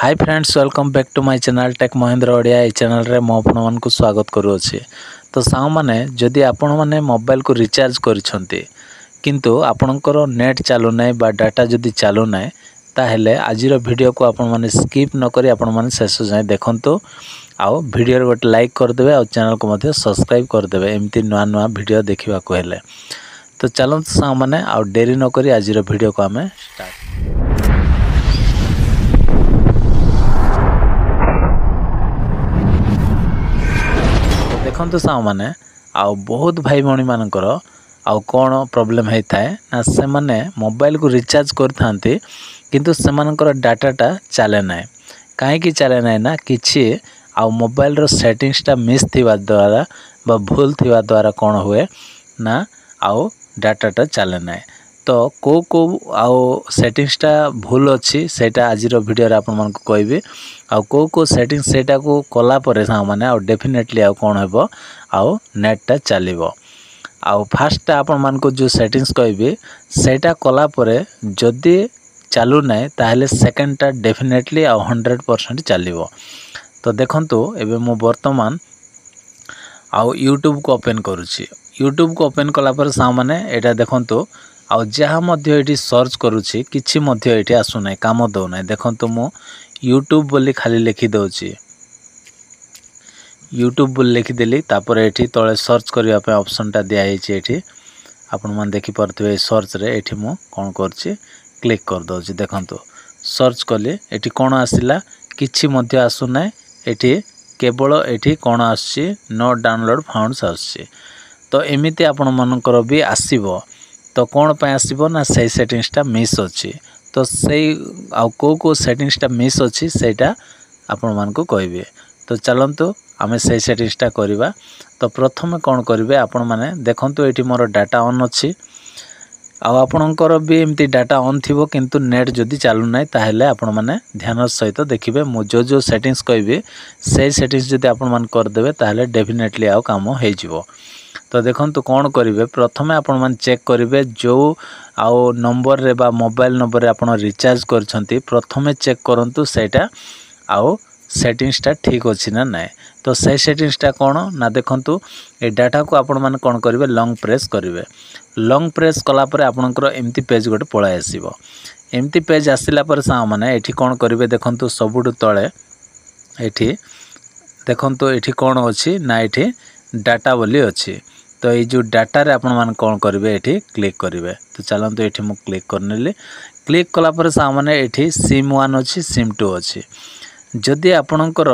Hi friends welcome back to my channel tech Mahendra Odia. ये channel रे मो आपण को स्वागत करूँगी। तो साउ माने जदि आपण माने मोबाइल को रिचार्ज करिसेंती किंतु आपणकर नेट चालू ना बा डाटा जदि चालू ना ताहेले आजिर वीडियो को आपण माने स्किप न करी आपण माने शेष जाए देखंतु आउ वीडियो गोटे लाइक करदे और चैनल को मध्य सब्सक्राइब करदे एमती नुआ नुआ वीडियो देखा हेले। तो चलते साउ माने आउ डेरी न करी आजिर वीडियो को आमे स्टार्ट। देखो साउ मैंने आउ बहुत भाई भौणी मानकर आउ कौन प्रोब्लेम होता है ना से माने मोबाइल को रिचार्ज करथांती किंतु सेमानकर डाटाटा चले ना कहीं चले ना ना किछि आउ मोबाइल रो सेटिंग्सटा मिस थिबा द्वारा बा भूल थिबा द्वारा कौन हुए ना आउ डाटाटा चले ना। तो को आउ सेटिंग्सटा भूल अच्छी सेटा आजिर वीडियो रे आपन मानक कहबी आउ को सेटिंग्स सेटा को कला परे सा माने आउ डेफिनेटली आउ कोन हेबो आउ नेटटा चलिबो। आउ फास्ट आपन मानक जो सेटिंग्स कहबी सेटा कला परे जदी चालू नाय ताहले सेकंडटा डेफिनेटली आउ 100% चलिबो। तो देखंतु एबे मो वर्तमान आउ यूट्यूब को ओपन करूची। यूट्यूब को ओपन कला पर सा माने एटा देखंतु आउ जहाँ मध्य एटी सर्च करूची किछि मध्य एटी आसु नाय काम दो नाय। देखंतु मो यूट्यूब बोली खाली लिखि दउची यूट्यूब बोली लिखि देली तापर एटी तळे सर्च करिया पे ऑप्शनटा दिया हिची। एटी आपण मन देखि परथबे सर्च रे एटी मो कोन करची क्लिक कर दउची। देखंतु सर्च कले एटी कोन आसिला किछि मध्य आसु नाय एटी केवल एटी कोन आसी नॉट डाउनलोड फाउंड्स आसी। तो एमिति आपण मनकर भी आसीबो। तो कौन पे आसीबो ना सही सेटिंग्सटा मिस अच्छी। तो सही आउ को सेटिंग्सटा मिस अच्छी सेटा आपण मान को कहबे। तो चलंतु आमे सही सेटिंग्सटा करिबा। तो प्रथमे कौन करिवे आपण माने देखंतु एटी मोर डाटा ऑन अच्छी आउ आपणकर भी एमती डाटा ऑन थिबो किंतु नेट जदी चालू नाय ताहेले आपण माने ध्यान सहित देखिबे। मु जो सेटिंग्स कहबे सही सेटिंग्स जदी आपण मान कर देबे ताहेले डेफिनेटली आउ काम हे जिवो। तो देखंतु कौन करिवे प्रथमे आपण मान चेक करिवे जो आउ नंबर रे बा मोबाइल नंबर रे आपण रिचार्ज करछंती प्रथमे चेक करंतु सेटा आउ सेटिंग्सटा ठीक अछि ना नाय। तो सही सेटिंग्सटा कोन ना देखंतु ए डाटा को आपण मान कोन करिवे लॉन्ग प्रेस करिवे। लॉन्ग प्रेस कला परे आपणकर एमती पेज गोटे पळाय आसीबो। एमती पेज आसिला पर सा माने एठी कोन करिवे देखंतु सबुडु तळे एठी देखंतु एठी कोन अछि ना एठी डाटा बोली अछि। तो ये जो डाटा रे आपण मान कोन करिवे एठी क्लिक करिवे। तो चलंतु एठी मु क्लिक करनेले क्लिक कला पर सा माने एठी सिम 1 अछि सिम 2 अछि। जदि आपणकर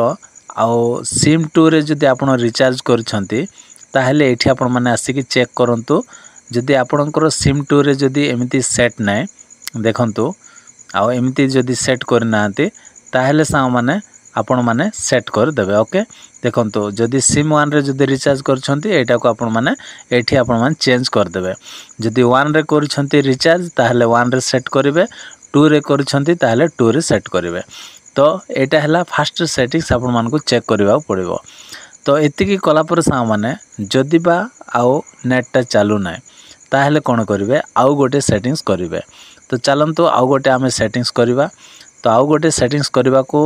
आउ सिम 2 रे जदि आपण रिचार्ज करछंती ताहेले एठी आपण माने आसी कि चेक करंतु जदि आपणकर सिम 2 रे जदि एमिति सेट नाय देखंतु आउ एमिति जदि सेट करनांती ताहेले सा माने आपण माने सेट कर देबे। ओके देखंतु जदि सिम 1 रे जदि रिचार्ज करछंती एटा को आपण माने एठी आपण माने चेंज कर देबे। जदि 1 रे करछंती रिचार्ज ताहेले 1 रे सेट करिवे 2 रे करछंती ताहेले 2 रे सेट करिवे। तो एटा हला फास्ट सेटिंग्स आपण मान को चेक करबा पड़िबो। तो एतिकी कला पर सा माने जदि बा आउ नेटटा चालू नाय ताहेले कोन करिवे आउ गोटे सेटिंग्स करिवे। तो चलंतु आउ गोटे आमे सेटिंग्स करिवा। तो आउ गोटे सेटिंग्स करबा को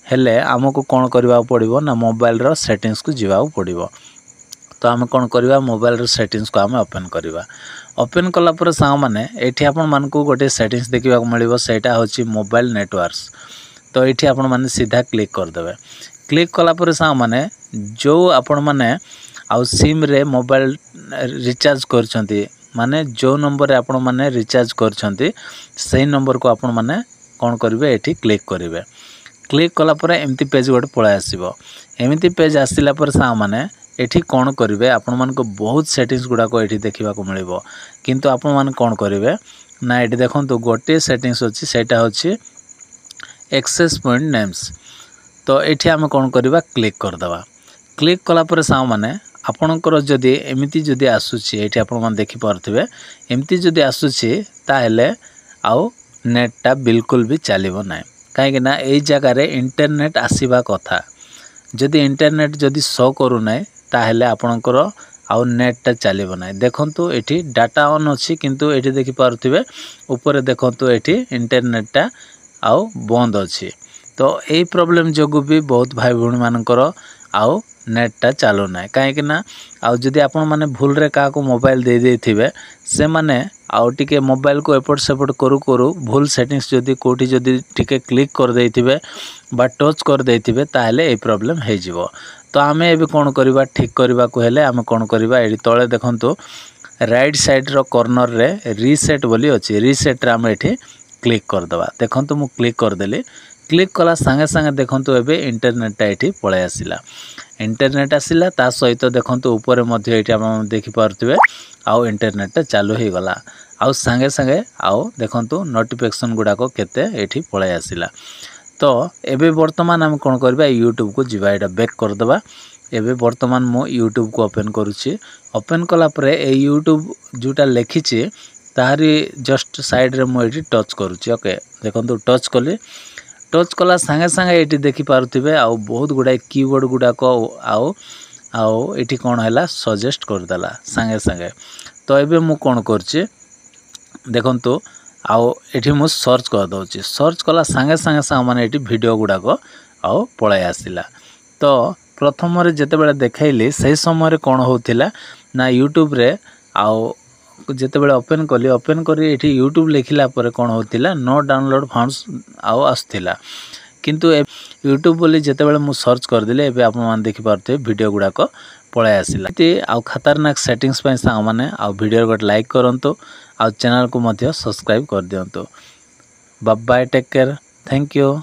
हेले आमको कौन करबा पड़िबो ना मोबाइल रो सेटिंग्स को जीवा पड़िबो। तो आमे कौन करबा मोबाइल रो सेटिंग्स को आमे ओपन करबा। ओपन कला पर सा माने एठी आपण मान को गोटे सेटिंग्स देखिबा को मिलिबो सेटा होची मोबाइल नेटवर्क्स। तो एठी आपण माने सीधा क्लिक कर देबे। क्लिक कला पर सा माने जो आपण माने आउ सिम रे मोबाइल रिचार्ज करछंती माने जो नंबर रे आपण माने रिचार्ज करछंती सही नंबर को आपण माने कौन करिवे एठी क्लिक करिवे। क्लिक कला पर एमती पेज गोटे पळाय आसीबो। एमती पेज आसिला पर सा माने एठी कोन करिवे आपण मान को बहुत सेटिंग्स गुडा को एठी देखिबा को मिलिबो किंतु आपण मान कोन करिवे ना एठी देखंतु गोटे सेटिंग्स अछि सेटा होछि एक्सेस पॉइंट नेम्स। तो एठी हम कोन करिवा क्लिक कर दबा। क्लिक कला पर सा माने आपणकर जदि एमिति जदि आसुछि एठी आपण मान देखि परथिबे एमिति जदि आसुछि ताहेले आउ नेटटा बिल्कुल भी चलिबो नाय। कहीं ना यही जगह रे इंटरनेट आसीबा कथा जदि इंटरनेट जदि शो करू नाय ताहेले आपणकर आउ नेटटा चलिबो नाय। देखंतु एठी डाटा ऑन अछि किंतु एठी देखि पारुथिबे ऊपर देखंतु एठी इंटरनेटटा आउ बंद अछि। तो यही प्रोब्लेम जो भी बहुत भाई भौणी मानकर आउ नेटटा चलू ना कहीं आउ जदि आपण मैंने भूल रे क्या मोबाइल दे देथिबे से माने आउ टिके मोबाइल को एपट सेपट करू करू भूल सेटिंग्स जदि कोठी जदि टिके क्लिक कर देथिबे बा टच कर देथिबे ताहले ए प्रॉब्लम हे जिवो। तो आमे एबे कोन करबा ठीक करबा को हेले आमे कोन करबा एडी तळे देखंतु राइट साइड रो कॉर्नर रे रीसेट बोली अछि रीसेट रे आमे एठी क्लिक कर दबा। देखंतु मु क्लिक कर देली क्लिक कला संगे संगे देखंतु एबे इंटरनेट एठी पळे आसिला इंटरनेट आसिला ता सहित देखंतु ऊपर मध्ये एठी आपण देखि पारथिबे आउ इंटरनेट चालू हे गला आउ संगे संगे आउ देखंतु नोटिफिकेशन गुडा को केते एठी पळे आसिला। तो एबे वर्तमान हम कोन करबा यूट्यूब को जिबा एटा बैक कर दबा। एबे वर्तमान मो यूट्यूब को ओपन करूची ओपन कला परे ए यूट्यूब जोटा लेखिची तारी जस्ट साइड रे मो एठी टच करूची। ओके देखंतु टच कली टच कला संगे संगे एठी देखि पारुथिबे आउ बहुत गुडा कीवर्ड गुडा को आउ एठी कोन हैला सजेस्ट कर दला संगे संगे। तो एबे मु कोन करची देखंतु आउ एठी मु सर्च कर दउची सर्च कला संगे संगे माने एठी वीडियो गुडा को आउ पळे आसिला। तो प्रथम रे जते बेले देखाइली सही समय रे कोन होतिला ना यूट्यूब रे आउ जते बेले ओपन करी एठी यूट्यूब लिखिला परे कोन होतिला नो डाउनलोड फाउंड्स आउ आस्थिला किंतु यूट्यूब बोली जते बेले मु सर्च कर दिले एबे आपण मान देखि पारथे वीडियो गुडा को पळे आसिला। ते आउ खतरनाक सेटिंग्स पय सा माने आउ वीडियो को लाइक करंतो आउ चैनल को मध्य सब्सक्राइब कर दियंतो। Bye bye take care thank you.